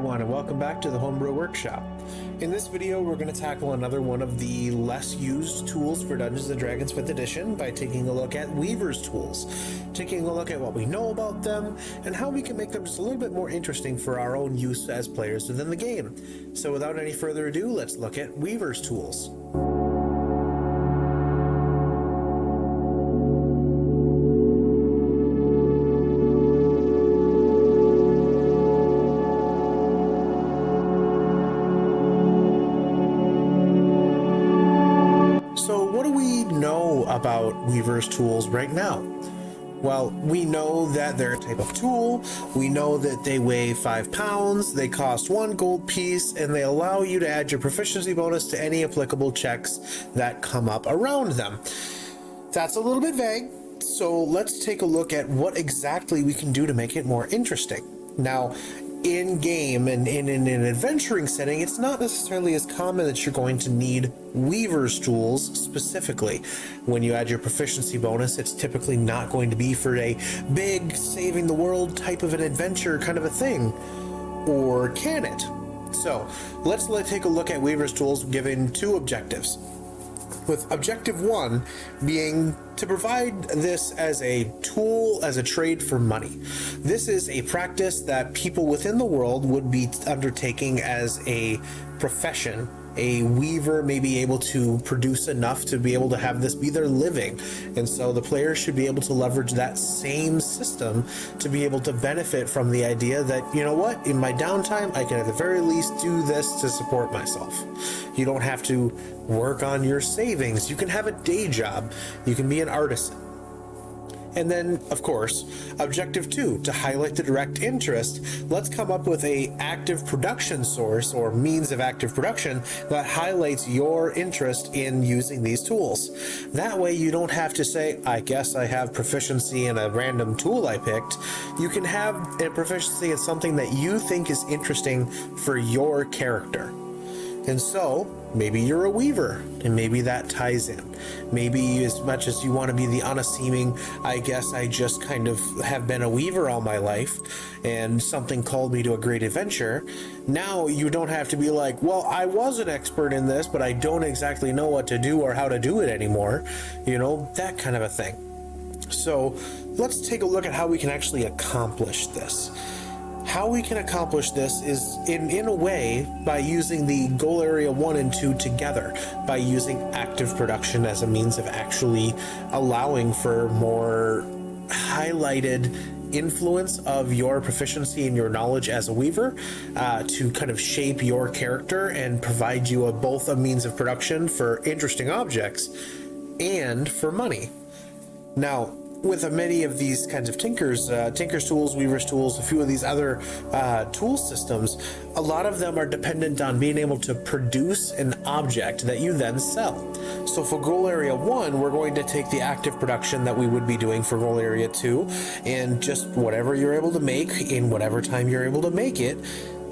everyone, and welcome back to the Homebrew Workshop. In this video, we're going to tackle another one of the less used tools for Dungeons & Dragons 5th edition by taking a look at Weaver's tools, taking a look at what we know about them, and how we can make them just a little bit more interesting for our own use as players within the game. So without any further ado, let's look at Weaver's tools. About Weaver's tools right now? Well, we know that they're a type of tool, we know that they weigh 5 pounds, they cost 1 gold piece, and they allow you to add your proficiency bonus to any applicable checks that come up around them. That's a little bit vague, so let's take a look at what exactly we can do to make it more interesting. Now, in game and in an adventuring setting, it's not necessarily as common that you're going to need Weaver's tools specifically. When you add your proficiency bonus, it's typically not going to be for a big saving the world type of an adventure kind of a thing. Or can it? So let's take a look at Weaver's tools given 2 objectives. With objective 1 being to provide this as a tool, as a trade for money. This is a practice that people within the world would be undertaking as a profession. A weaver may be able to produce enough to be able to have this be their living. And so the players should be able to leverage that same system to be able to benefit from the idea that, you know what, in my downtime, I can at the very least do this to support myself. You don't have to work on your savings. You can have a day job. You can be an artisan. And then, of course, objective 2, to highlight the direct interest, let's come up with a active production source or means of active production that highlights your interest in using these tools. That way you don't have to say, I guess I have proficiency in a random tool I picked. You can have a proficiency in something that you think is interesting for your character. And so, maybe you're a weaver, and maybe that ties in. Maybe as much as you want to be the unassuming, I guess I just kind of have been a weaver all my life, and something called me to a great adventure. Now you don't have to be like, well, I was an expert in this, but I don't exactly know what to do or how to do it anymore. You know, that kind of a thing. So let's take a look at how we can actually accomplish this. How we can accomplish this is in a way by using the goal area 1 and 2 together, by using active production as a means of actually allowing for more highlighted influence of your proficiency and your knowledge as a weaver to kind of shape your character and provide you both a means of production for interesting objects and for money. Now, with many of these kinds of Tinker's tools, Weaver's tools, a few of these other tool systems, a lot of them are dependent on being able to produce an object that you then sell. So for goal area 1, we're going to take the active production that we would be doing for goal area 2, and just whatever you're able to make in whatever time you're able to make it,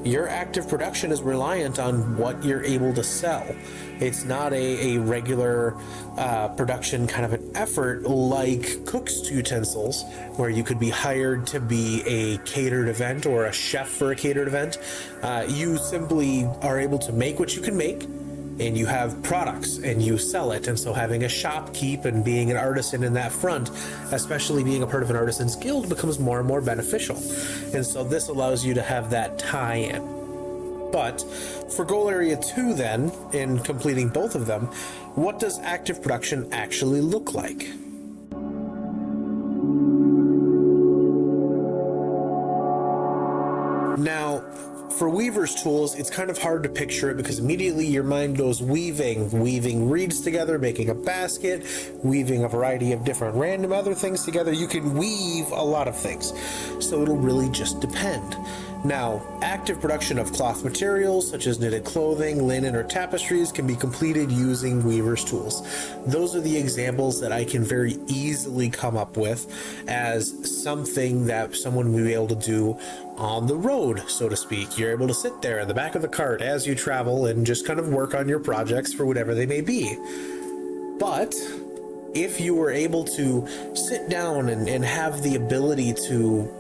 your active production is reliant on what you're able to sell. It's not a regular production kind of an effort like cook's utensils, where you could be hired to be a catered event or a chef for a catered event. You simply are able to make what you can make, and you have products and you sell it. And so having a shopkeep and being an artisan in that front, especially being a part of an artisan's guild, becomes more and more beneficial. And so this allows you to have that tie-in. But for goal area 2 then, in completing both of them, what does active production actually look like? Now, for Weaver's tools, it's kind of hard to picture it because immediately your mind goes weaving reeds together, making a basket, weaving a variety of different random other things together. You can weave a lot of things, so it'll really just depend. Now, active production of cloth materials such as knitted clothing, linen, or tapestries can be completed using Weaver's tools. Those are the examples that I can very easily come up with as something that someone would be able to do on the road, so to speak. You're able to sit there in the back of the cart as you travel and just kind of work on your projects for whatever they may be. But if you were able to sit down and have the ability to,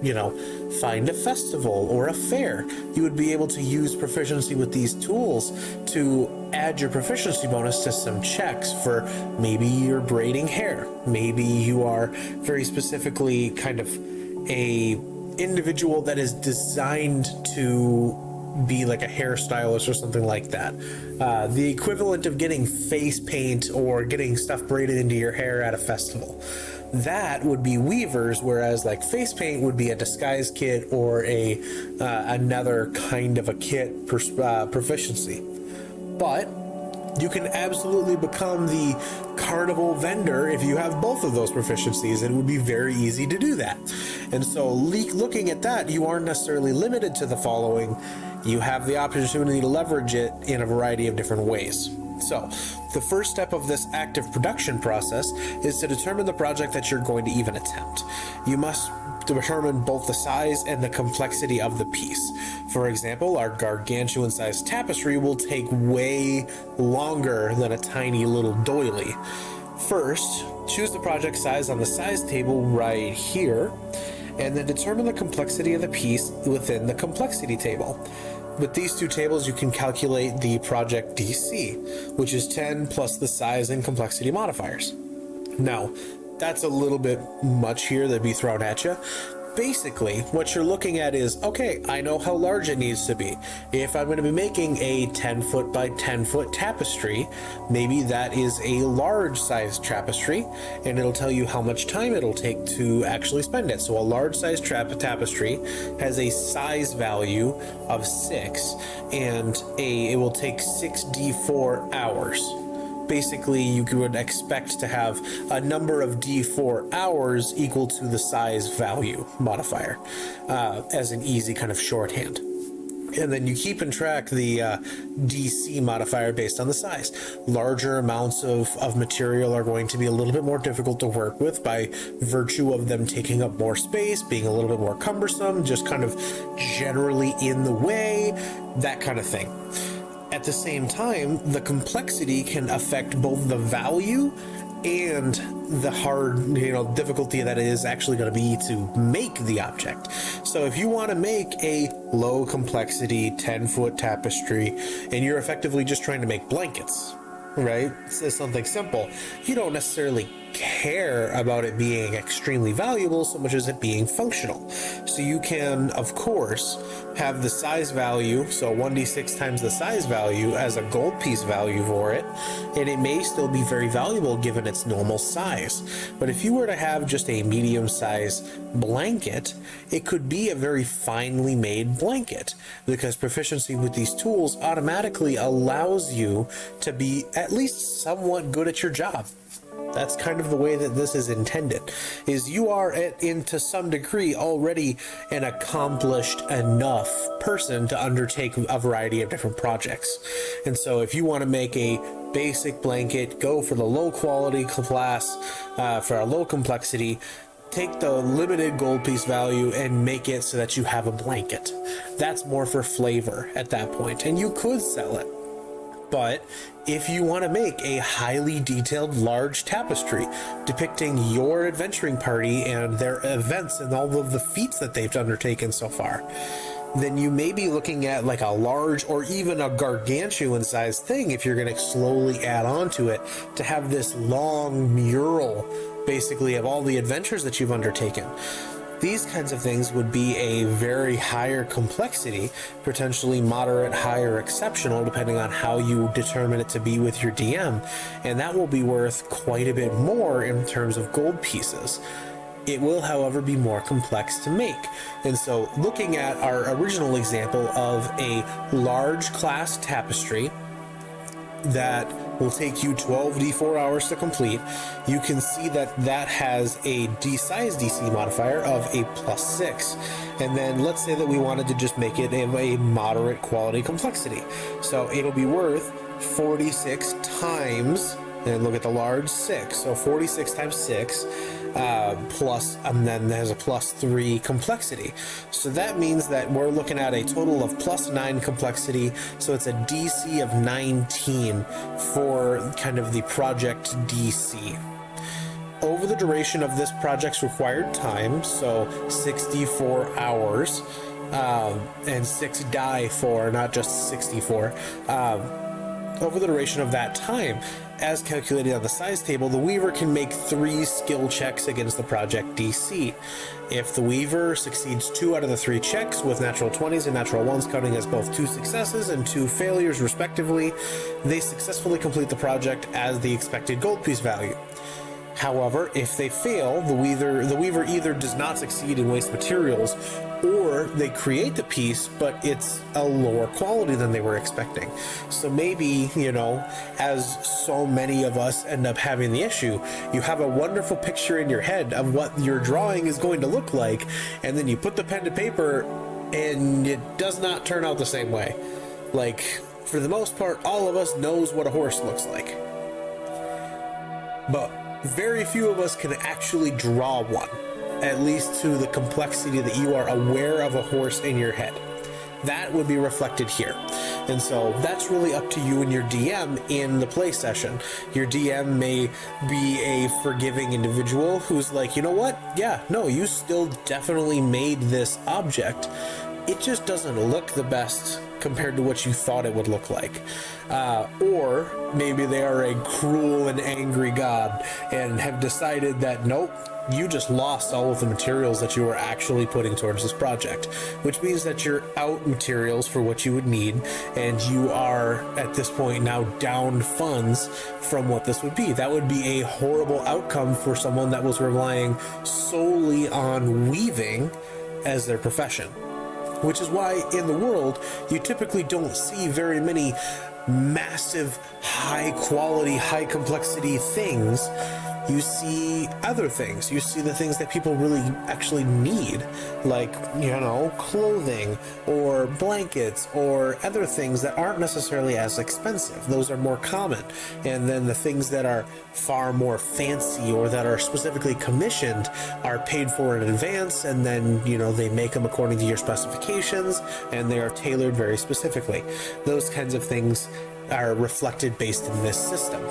find a festival or a fair, you would be able to use proficiency with these tools to add your proficiency bonus to some checks for maybe you're braiding hair. Maybe you are very specifically kind of a individual that is designed to be like a hairstylist or something like that. The equivalent of getting face paint or getting stuff braided into your hair at a festival. That would be weavers, whereas like face paint would be a disguise kit or another kind of a kit proficiency. But you can absolutely become the carnival vendor if you have both of those proficiencies. It would be very easy to do that. And so looking at that, you aren't necessarily limited to the following. You have the opportunity to leverage it in a variety of different ways. So the first step of this active production process is to determine the project that you're going to even attempt. You must determine both the size and the complexity of the piece. For example, our gargantuan sized tapestry will take way longer than a tiny little doily. First, choose the project size on the size table right here, and then determine the complexity of the piece within the complexity table. With these two tables, you can calculate the project DC, which is 10 plus the size and complexity modifiers. Now, that's a little bit much here that'd be thrown at you. Basically, what you're looking at is, okay, I know how large it needs to be. If I'm going to be making a 10 foot by 10 foot tapestry, maybe that is a large size tapestry, and it'll tell you how much time it'll take to actually spend it. So a large size tapestry has a size value of 6, and it will take 6d4 hours. Basically, you would expect to have a number of d4 hours equal to the size value modifier as an easy kind of shorthand. And then you keep in track the DC modifier based on the size. Larger amounts of material are going to be a little bit more difficult to work with by virtue of them taking up more space, being a little bit more cumbersome, just kind of generally in the way, that kind of thing. At the same time, the complexity can affect both the value and the hard, difficulty that it is actually going to be to make the object. So if you want to make a low complexity 10-foot tapestry and you're effectively just trying to make blankets, right? It's something simple. You don't necessarily care about it being extremely valuable so much as it being functional. So you can, of course, have the size value, so 1d6 times the size value as a gold piece value for it, and it may still be very valuable given its normal size. But if you were to have just a medium size blanket, it could be a very finely made blanket, because proficiency with these tools automatically allows you to be at least somewhat good at your job. That's kind of the way that this is intended, is you are to some degree already an accomplished enough person to undertake a variety of different projects. And so if you want to make a basic blanket, go for the low quality class, for a low complexity, take the limited gold piece value and make it so that you have a blanket. That's more for flavor at that point, and you could sell it. But if you want to make a highly detailed large tapestry depicting your adventuring party and their events and all of the feats that they've undertaken so far, then you may be looking at like a large or even a gargantuan sized thing if you're going to slowly add on to it to have this long mural basically of all the adventures that you've undertaken. These kinds of things would be a very higher complexity, potentially moderate, higher, exceptional, depending on how you determine it to be with your DM, and that will be worth quite a bit more in terms of gold pieces. It will, however, be more complex to make. And so looking at our original example of a large class tapestry that will take you 12d4 hours to complete, you can see that that has a size DC modifier of a +6. And then let's say that we wanted to just make it a moderate quality complexity. So it'll be worth 46 times, and look at the large 6, so 46 times 6 plus, and then there's a +3 complexity. So that means that we're looking at a total of +9 complexity, so it's a DC of 19 for kind of the project DC. over the duration of this project's required time, so 64 hours, and 6 die for, not just 64, over the duration of that time, as calculated on the size table, the Weaver can make 3 skill checks against the project DC. If the Weaver succeeds 2 out of the 3 checks with natural 20s and natural 1s counting as both 2 successes and 2 failures respectively, they successfully complete the project as the expected gold piece value. However, if they fail, the Weaver either does not succeed in waste materials, or they create the piece, but it's a lower quality than they were expecting. So maybe, you know, as so many of us end up having the issue, you have a wonderful picture in your head of what your drawing is going to look like, and then you put the pen to paper, and it does not turn out the same way. Like, for the most part, all of us knows what a horse looks like. But very few of us can actually draw one, at least to the complexity that you are aware of a horse in your head. That would be reflected here. And so that's really up to you and your DM in the play session. Your DM may be a forgiving individual who's like, you know what? Yeah, no, you still definitely made this object. It just doesn't look the best compared to what you thought it would look like. Or maybe they are a cruel and angry god and have decided that, nope, you just lost all of the materials that you were actually putting towards this project, which means that you're out materials for what you would need, and you are at this point now down funds from what this would be. That would be a horrible outcome for someone that was relying solely on weaving as their profession. Which is why in the world, you typically don't see very many massive, high quality, high complexity things. You see other things. You see the things that people really actually need, like, you know, clothing or blankets or other things that aren't necessarily as expensive. Those are more common. And then the things that are far more fancy or that are specifically commissioned are paid for in advance, and then, you know, they make them according to your specifications, and they are tailored very specifically. Those kinds of things are reflected based in this system.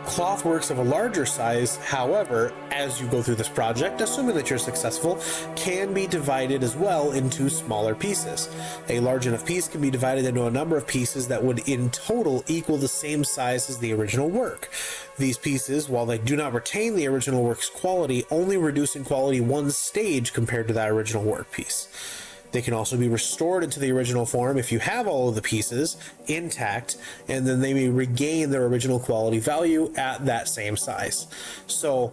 Cloth works of a larger size, however, as you go through this project, assuming that you're successful, can be divided as well into smaller pieces. A large enough piece can be divided into a number of pieces that would in total equal the same size as the original work. These pieces, while they do not retain the original work's quality, only reduce in quality 1 stage compared to that original work piece. They can also be restored into the original form if you have all of the pieces intact, and then they may regain their original quality value at that same size. So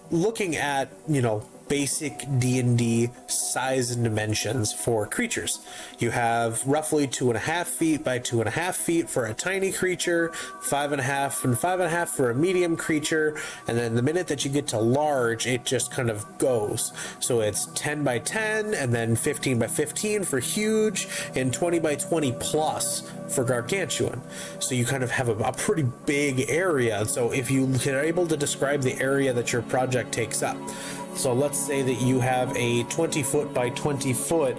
looking at, you know, basic D&D size and dimensions for creatures. You have roughly 2.5 feet by 2.5 feet for a tiny creature, 5.5 and 5.5 for a medium creature, and then the minute that you get to large, it just kind of goes. So it's 10 by 10, and then 15 by 15 for huge, and 20 by 20 plus for gargantuan. So you kind of have a pretty big area. So if you are able to describe the area that your project takes up, so let's say that you have a 20 foot by 20 foot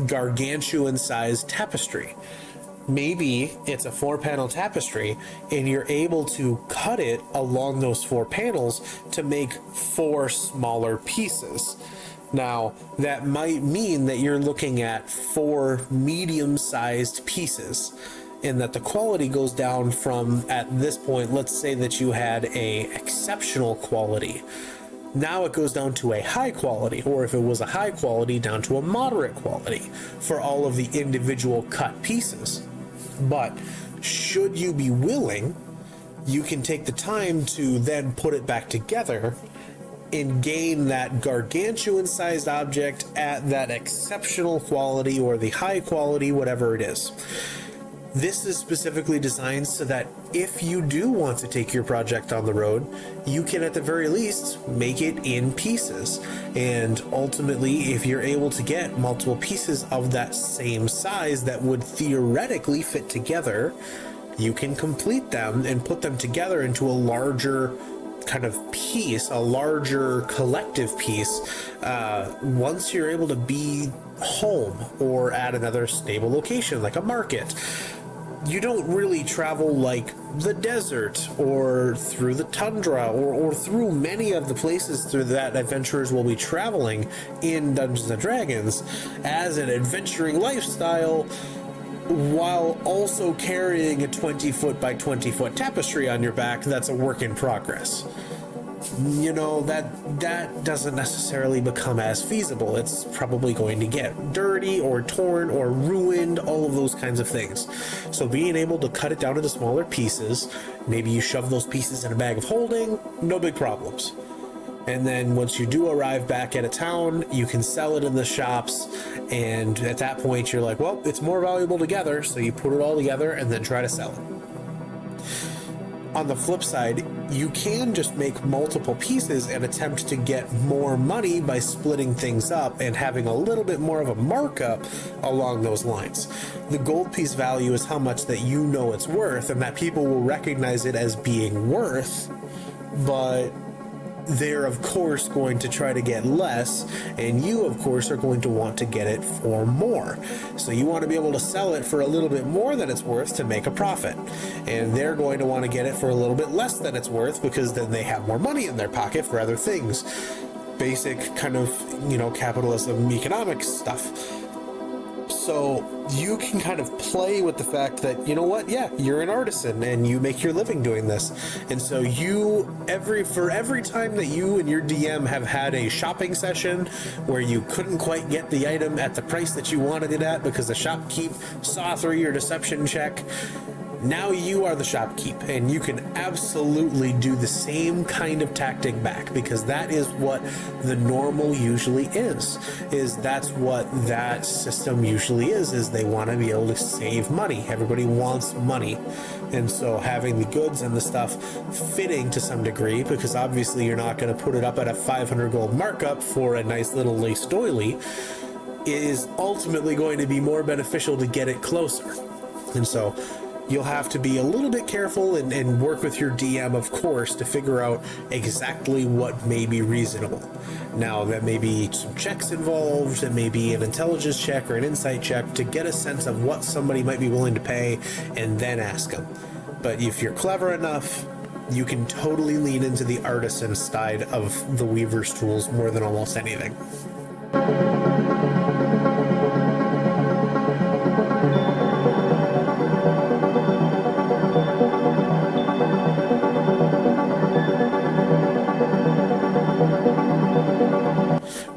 gargantuan sized tapestry. Maybe it's a 4-panel tapestry, and you're able to cut it along those 4 panels to make 4 smaller pieces. Now, that might mean that you're looking at 4 medium-sized pieces, and that the quality goes down from, at this point, let's say that you had a exceptional quality. Now it goes down to a high quality, or if it was a high quality, down to a moderate quality for all of the individual cut pieces. But should you be willing, you can take the time to then put it back together and gain that gargantuan sized object at that exceptional quality or the high quality, whatever it is. This is specifically designed so that if you do want to take your project on the road, you can at the very least make it in pieces. And ultimately, if you're able to get multiple pieces of that same size that would theoretically fit together, you can complete them and put them together into a larger kind of piece, a larger collective piece, once you're able to be home or at another stable location like a market. you don't really travel like the desert or through the tundra or through many of the places through that adventurers will be traveling in Dungeons and Dragons as an adventuring lifestyle, while also carrying a 20-foot by 20-foot tapestry on your back that's a work in progress. You know, that doesn't necessarily become as feasible. It's probably going to get dirty or torn or ruined, all of those kinds of things. So being able to cut it down into smaller pieces, maybe you shove those pieces in a bag of holding, no big problems. And then once you do arrive back at a town, you can sell it in the shops, and at that point you're like, well, it's more valuable together, so you put it all together and then try to sell it. On the flip side, you can just make multiple pieces and attempt to get more money by splitting things up and having a little bit more of a markup along those lines. The gold piece value is how much that you know it's worth and that people will recognize it as being worth, but they're of course going to try to get less, and you of course are going to want to get it for more. So you want to be able to sell it for a little bit more than it's worth to make a profit, and they're going to want to get it for a little bit less than it's worth because then they have more money in their pocket for other things. Basic kind of, you know, capitalism economics stuff. So you can kind of play with the fact that, you know what, yeah, you're an artisan and you make your living doing this. And so for every time that you and your DM have had a shopping session where you couldn't quite get the item at the price that you wanted it at because the shopkeep saw through your deception check, now you are the shopkeep, and you can absolutely do the same kind of tactic back, because that is what the normal usually is that's what that system usually is they want to be able to save money. Everybody wants money, and so having the goods and the stuff fitting to some degree, because obviously you're not going to put it up at a 500 gold markup for a nice little lace doily, is ultimately going to be more beneficial to get it closer. And so you'll have to be a little bit careful and work with your DM, of course, to figure out exactly what may be reasonable. Now, that may be some checks involved, it may be an intelligence check or an insight check to get a sense of what somebody might be willing to pay, and then ask them. But if you're clever enough, you can totally lean into the artisan side of the weaver's tools more than almost anything.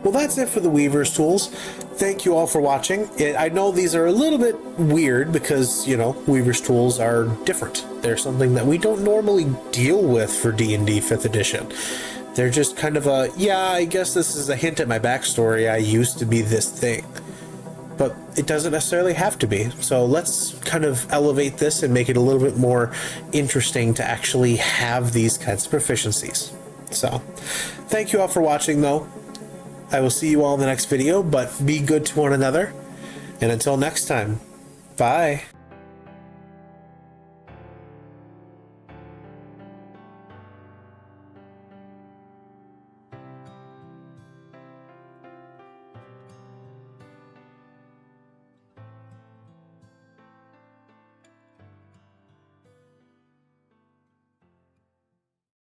Well, that's it for the Weaver's Tools. Thank you all for watching. I know these are a little bit weird because, you know, Weaver's Tools are different. They're something that we don't normally deal with for D&D 5th edition. They're just kind of a, yeah, I guess this is a hint at my backstory. I used to be this thing. But it doesn't necessarily have to be. So let's kind of elevate this and make it a little bit more interesting to actually have these kinds of proficiencies. So, thank you all for watching, though. I will see you all in the next video, but be good to one another. And until next time, bye.